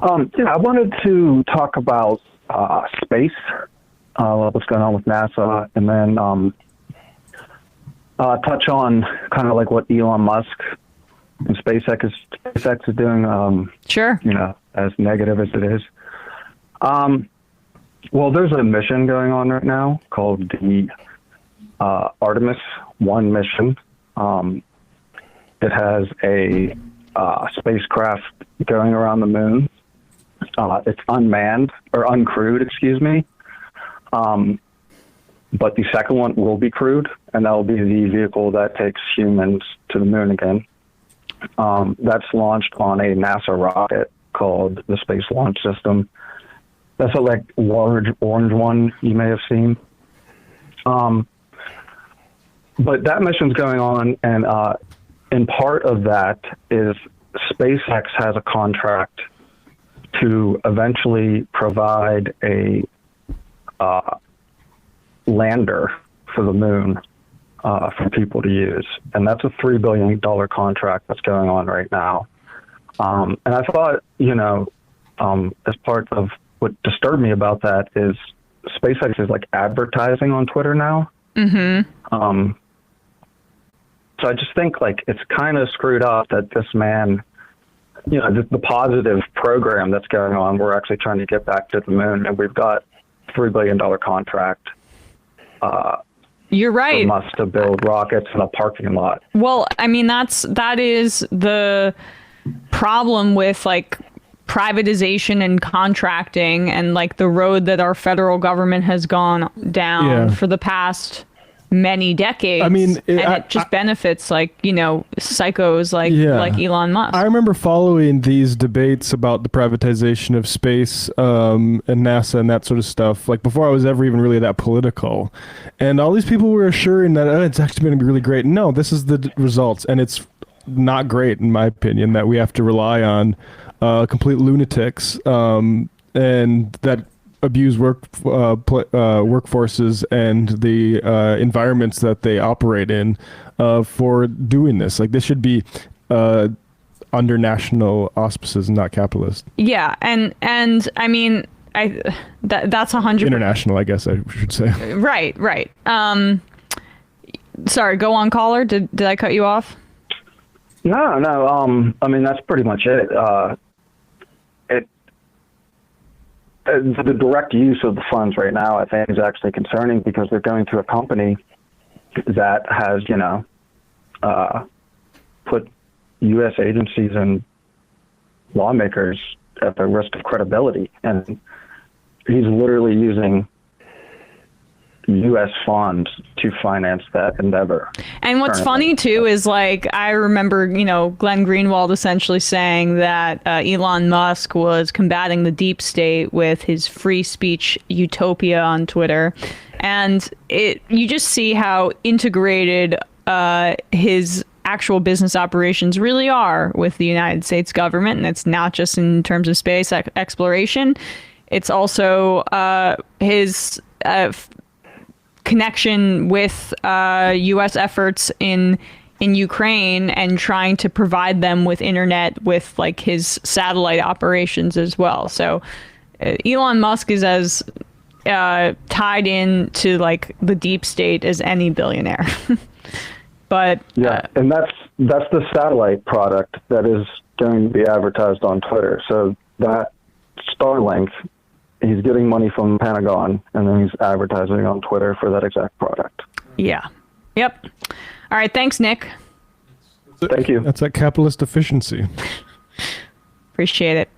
I wanted to talk about space, what's going on with NASA, and then touch on kind of like what Elon Musk and SpaceX is doing. Sure. As negative as it is. Well, there's a mission going on right now called the Artemis 1 mission. It has a spacecraft going around the moon. It's unmanned, or uncrewed, excuse me. But the second one will be crewed, and that will be the vehicle that takes humans to the moon again. That's launched on a NASA rocket called the Space Launch System. That's a large orange one you may have seen. But that mission's going on, and in part of that is SpaceX has a contract to eventually provide a lander for the moon for people to use. And that's a $3 billion contract that's going on right now. And I thought, as part of what disturbed me about that is SpaceX is advertising on Twitter now. Mm-hmm. So I just think it's kind of screwed up that this man, the positive program that's going on, we're actually trying to get back to the moon, and we've got $3 billion contract. You're right. For Musk to build rockets in a parking lot. Well, I mean, that is the problem with privatization and contracting and the road that our federal government has gone down for the past many decades. I mean, it just benefits psychos like Elon Musk. I remember following these debates about the privatization of space and NASA and that sort of stuff, before I was ever even really that political. And all these people were assuring that it's actually going to be really great. No, this is the results, and it's not great in my opinion that we have to rely on complete lunatics and that abuse workforces and the environments that they operate in for doing this. This should be under national auspices, not capitalist. Yeah, and I mean, that's 100% international, I guess I should say. Right. Sorry, go on, caller. Did I cut you off? No. I mean, that's pretty much it. The direct use of the funds right now, I think, is actually concerning because they're going to a company that has, put U.S. agencies and lawmakers at the risk of credibility. And he's literally using U.S. funds to finance that endeavor. And what's funny too is I remember, Glenn Greenwald essentially saying that Elon Musk was combating the deep state with his free speech utopia on Twitter. And you just see how integrated his actual business operations really are with the United States government. And it's not just in terms of space exploration. It's also his connection with U.S. efforts in Ukraine and trying to provide them with internet with his satellite operations as well. So Elon Musk is as tied in to the deep state as any billionaire. But and that's the satellite product that is going to be advertised on Twitter. So that Starlink, he's getting money from the Pentagon, and then he's advertising on Twitter for that exact product. Yeah. Yep. All right. Thanks, Nick. Thank you. That's that capitalist efficiency. Appreciate it.